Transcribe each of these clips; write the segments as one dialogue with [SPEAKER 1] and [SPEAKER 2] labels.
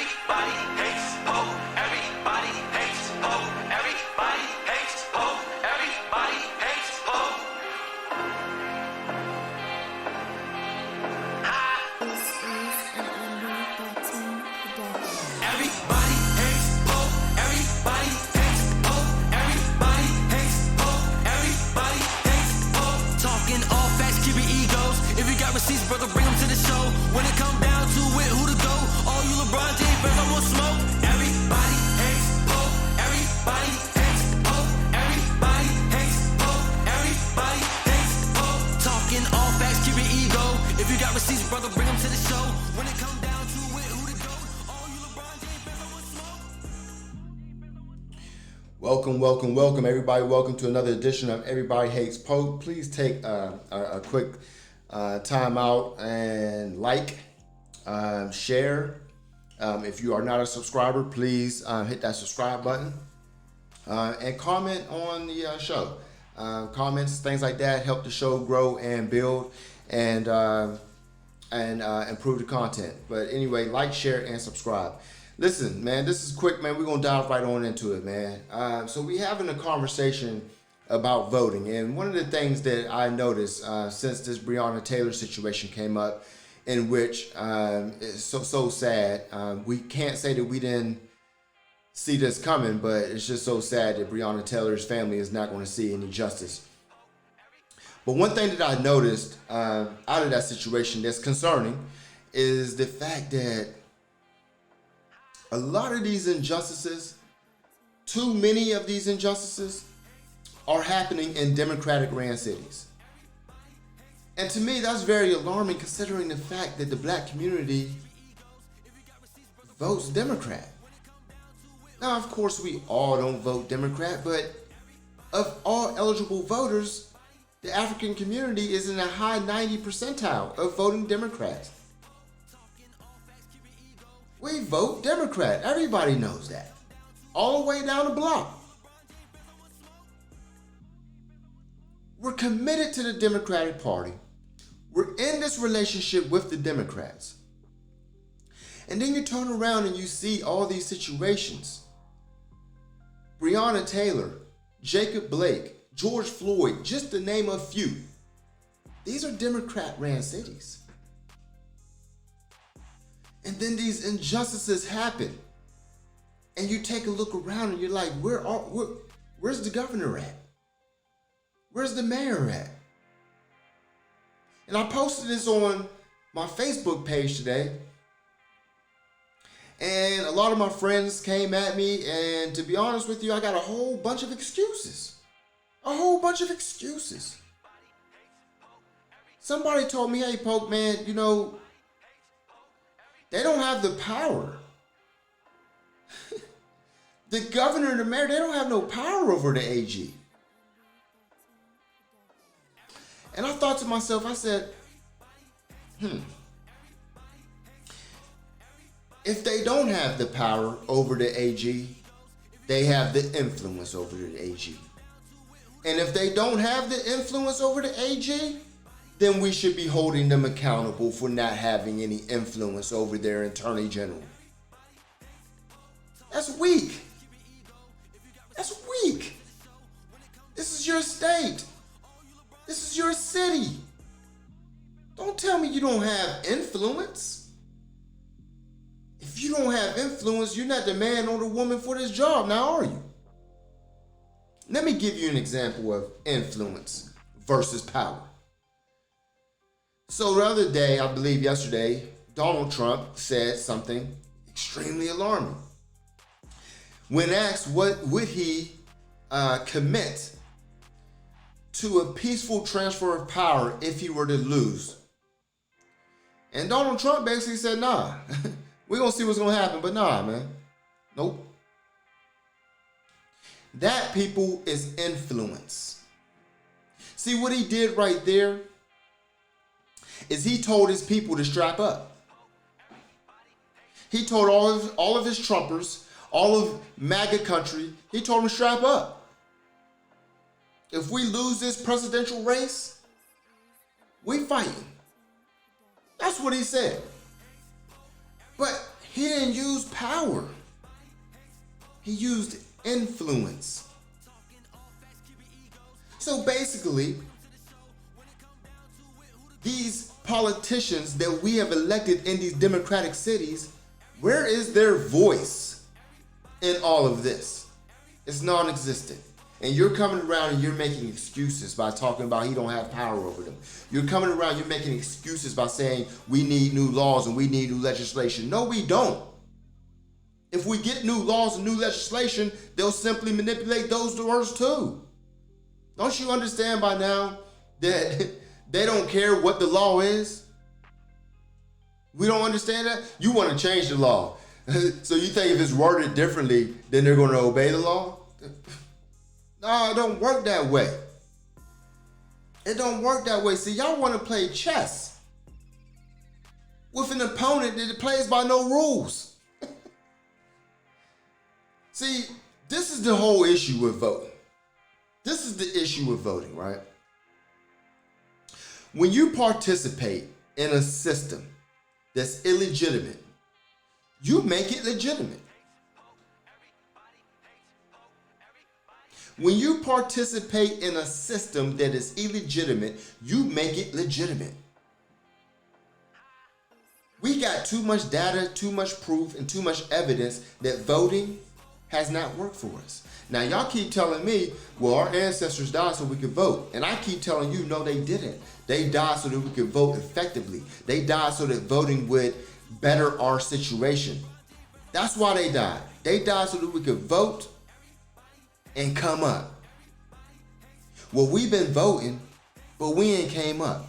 [SPEAKER 1] Everybody hates Poe. Everybody hates Poe. Everybody hates Poe. Everybody hates Poe.
[SPEAKER 2] This is an Unlimited production.
[SPEAKER 1] Everybody hates Poe. Everybody hates Poe. Everybody hates Poe. Everybody hates Poe. Talking all facts, keeping egos. If you got receipts, brother, bring them to the show. When it come down to it, who to go? All you LeBron James fans, I want smoke. Everybody hates Poe. Everybody hates Poe. Everybody hates Poe. Everybody hates Poe. Talking all facts, keeping ego. If you got receipts, brother, bring them to the show. When it come down to it, who to go? All you LeBron James fans, I want smoke.
[SPEAKER 3] Welcome, everybody. Welcome to another edition of Everybody Hates Pope. Please take a quick time out and share. If you are not a subscriber, please hit that subscribe button and comment on the show. Comments, things like that, help the show grow and build and improve the content. But anyway, like, share, and subscribe. Listen, man, this is quick, man. We're going to dive right on into it, man. So we having a conversation about voting. And one of the things that I noticed since this Breonna Taylor situation came up, in which it's so sad. We can't say that we didn't see this coming, but it's just so sad that Breonna Taylor's family is not going to see any justice. But one thing that I noticed out of that situation that's concerning is the fact that a lot of these injustices, too many of these injustices, are happening in Democratic-ran cities. And to me, that's very alarming considering the fact that the black community votes Democrat. Now, of course, we all don't vote Democrat, but of all eligible voters, the African community is in a high 90 percentile of voting Democrats. We vote Democrat. Everybody knows that. All the way down the block. We're committed to the Democratic Party. We're in this relationship with the Democrats. And then you turn around and you see all these situations. Breonna Taylor, Jacob Blake, George Floyd, just to name a few. These are Democrat-ran cities. And then these injustices happen. And you take a look around and you're like, where's the governor at? Where's the mayor at? And I posted this on my Facebook page today. And a lot of my friends came at me, and to be honest with you, I got a whole bunch of excuses. Somebody told me, hey, Pope, man, you know, they don't have the power. The governor and the mayor, they don't have no power over the AG. And I thought to myself, I said, if they don't have the power over the AG, they have the influence over the AG. And if they don't have the influence over the AG, then we should be holding them accountable for not having any influence over their attorney general. That's weak. This is your state. This is your city. Don't tell me you don't have influence. If you don't have influence, you're not the man or the woman for this job, now are you? Let me give you an example of influence versus power. So the other day, I believe yesterday, Donald Trump said something extremely alarming. When asked what would he commit to a peaceful transfer of power if he were to lose. And Donald Trump basically said, nah, we're going to see what's going to happen, but nah, man. Nope. That, people, is influence. See, what he did right there is he told his people to strap up. He told all of his Trumpers, all of MAGA country, he told them to strap up. If we lose this presidential race, we fighting. That's what he said. But He didn't use power. He used influence. So basically, these politicians that we have elected in these democratic cities, where is their voice in all of this? It's non-existent. And you're coming around and you're making excuses by talking about he don't have power over them. You're coming around, you're making excuses by saying we need new laws and we need new legislation. No, we don't. If we get new laws and new legislation, they'll simply manipulate those words too. Don't you understand by now that they don't care what the law is? We don't understand that? You want to change the law. So you think if it's worded differently, then they're going to obey the law? No, it don't work that way. It don't work that way. See, y'all want to play chess with an opponent that plays by no rules. See, this is the whole issue with voting. This is the issue with voting, right? When you participate in a system that's illegitimate, you make it legitimate. When you participate in a system that is illegitimate, you make it legitimate. We got too much data, too much proof, and too much evidence that voting has not worked for us. Now, y'all keep telling me, well, our ancestors died so we could vote. And I keep telling you, no, they didn't. They died so that we could vote effectively. They died so that voting would better our situation. That's why they died. They died so that we could vote and come up. Well, we've been voting, but we ain't came up.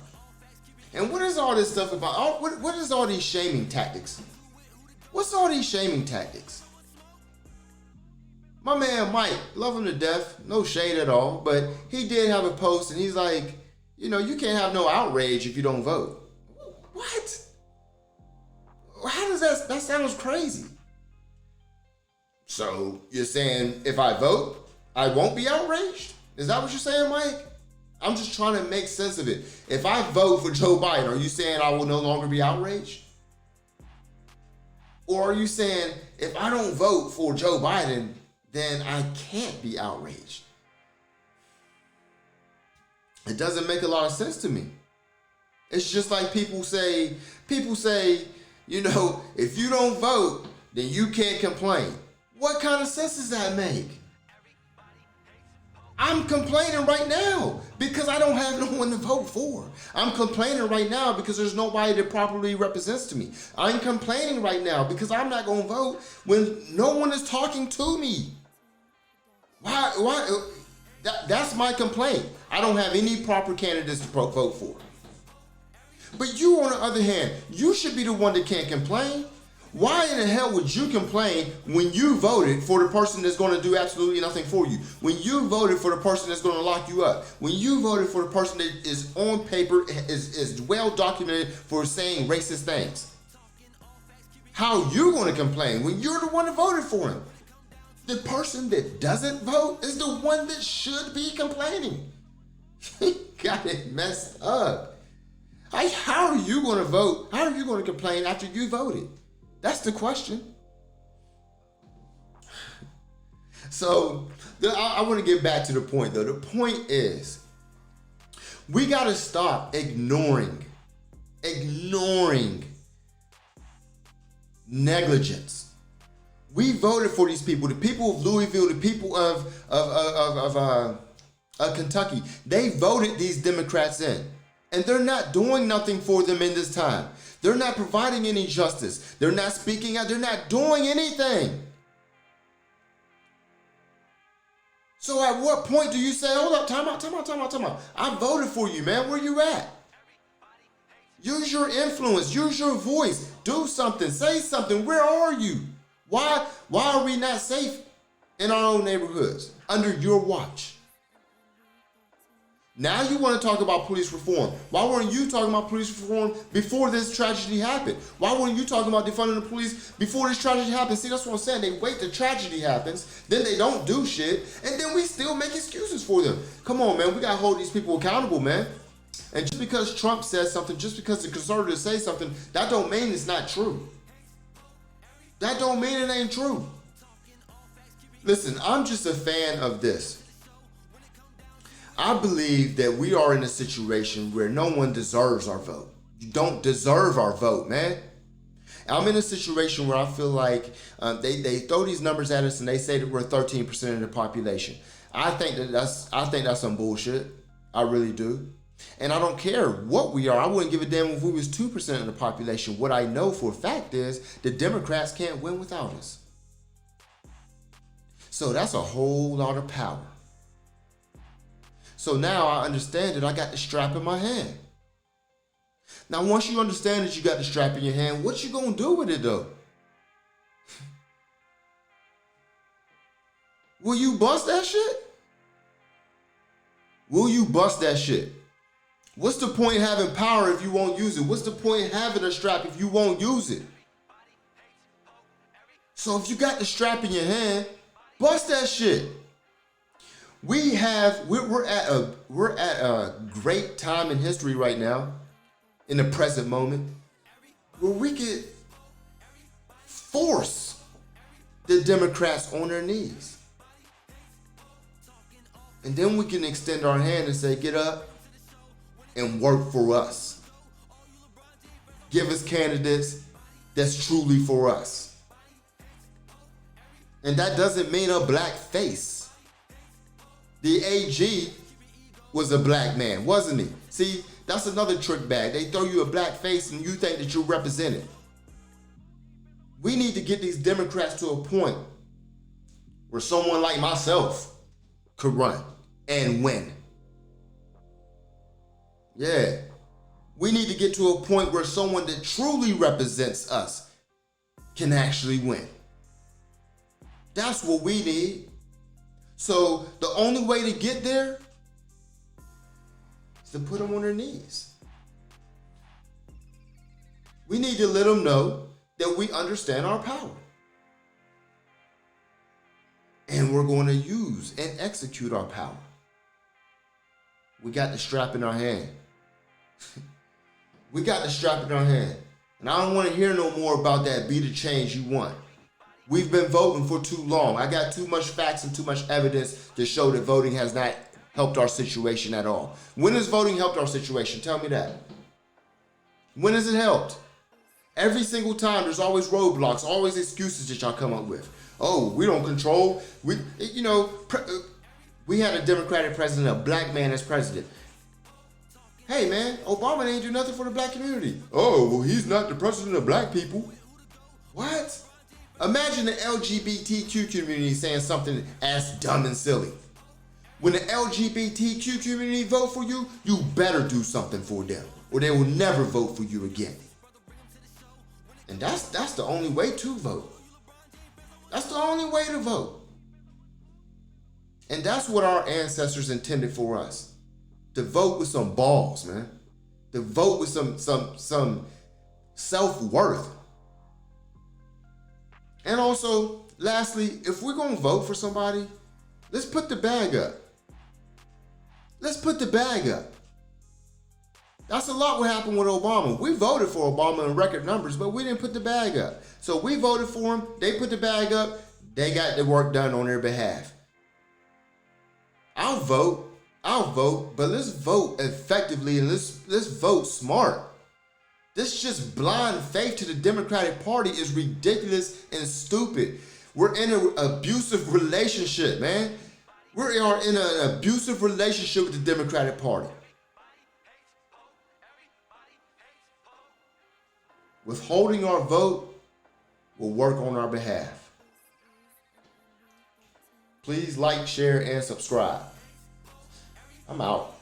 [SPEAKER 3] And what is all this stuff about? What is all these shaming tactics? What's all these shaming tactics? My man Mike, love him to death, no shade at all, but he did have a post and he's like, you can't have no outrage if you don't vote. What? How does that sounds crazy. So you're saying if I vote, I won't be outraged? Is that what you're saying, Mike? I'm just trying to make sense of it. If I vote for Joe Biden, are you saying I will no longer be outraged? Or are you saying if I don't vote for Joe Biden, then I can't be outraged? It doesn't make a lot of sense to me. It's just like people say, if you don't vote, then you can't complain. What kind of sense does that make? I'm complaining right now because I don't have no one to vote for. I'm complaining right now because there's nobody that properly represents me. I'm complaining right now because I'm not going to vote when no one is talking to me. Why? That's my complaint. I don't have any proper candidates to vote for. But you, on the other hand, you should be the one that can't complain. Why in the hell would you complain when you voted for the person that's going to do absolutely nothing for you? When you voted for the person that's going to lock you up? When you voted for the person that is on paper, is well documented for saying racist things? How you going to complain when you're the one that voted for him? The person that doesn't vote is the one that should be complaining. He got it messed up. How are you going to vote? How are you going to complain after you voted? That's the question. So I want to get back to the point, though. The point is, we got to stop ignoring negligence. We voted for these people, the people of Louisville, the people of Kentucky. They voted these Democrats in, and they're not doing nothing for them in this time. They're not providing any justice. They're not speaking out. They're not doing anything. So at what point do you say, hold up, time out. I voted for you, man. Where you at? Use your influence. Use your voice. Do something. Say something. Where are you? Why are we not safe in our own neighborhoods under your watch? Now you want to talk about police reform. Why weren't you talking about police reform before this tragedy happened? Why weren't you talking about defunding the police before this tragedy happened? See, that's what I'm saying. They wait till tragedy happens, then they don't do shit, and then we still make excuses for them. Come on, man. We got to hold these people accountable, man. And just because Trump says something, just because the conservatives say something, that don't mean it's not true. That don't mean it ain't true. Listen, I'm just a fan of this. I believe that we are in a situation where no one deserves our vote. You don't deserve our vote, man. I'm in a situation where I feel like they throw these numbers at us and they say that we're 13% of the population. I think that's some bullshit. I really do. And I don't care what we are. I wouldn't give a damn if we was 2% of the population. What I know for a fact is the Democrats can't win without us. So that's a whole lot of power. So now I understand that I got the strap in my hand. Now, once you understand that you got the strap in your hand, what you gonna do with it though? Will you bust that shit? Will you bust that shit? What's the point in having power if you won't use it? What's the point in having a strap if you won't use it? So if you got the strap in your hand, bust that shit. We're at a great time in history right now, in the present moment, where we could force the Democrats on their knees. And then we can extend our hand and say, get up and work for us. Give us candidates that's truly for us. And that doesn't mean a black face. The AG was a black man, wasn't he? See, that's another trick bag. They throw you a black face and you think that you're represented. We need to get these Democrats to a point where someone like myself could run and win. Yeah. We need to get to a point where someone that truly represents us can actually win. That's what we need. So the only way to get there is to put them on their knees. We need to let them know that we understand our power. And we're going to use and execute our power. We got the strap in our hand. We got the strap in our hand. And I don't want to hear no more about that be the change you want. We've been voting for too long. I got too much facts and too much evidence to show that voting has not helped our situation at all. When has voting helped our situation? Tell me that. When has it helped? Every single time there's always roadblocks, always excuses that y'all come up with. Oh, we don't control. We had a Democratic president, a black man as president. Hey man, Obama didn't do nothing for the black community. Oh, well, he's not the president of black people. What? Imagine the LGBTQ community saying something as dumb and silly. When the LGBTQ community vote for you, you better do something for them, or they will never vote for you again. And that's the only way to vote. That's the only way to vote. And that's what our ancestors intended for us. To vote with some balls, man. To vote with some self-worth. And also, lastly, if we're going to vote for somebody, let's put the bag up. Let's put the bag up. That's a lot what happened with Obama. We voted for Obama in record numbers, but we didn't put the bag up. So we voted for him. They put the bag up. They got the work done on their behalf. I'll vote, but let's vote effectively and let's vote smart. This just blind faith to the Democratic Party is ridiculous and stupid. We're in an abusive relationship, man. We are in an abusive relationship with the Democratic Party. Withholding our vote will work on our behalf. Please like, share, and subscribe. I'm out.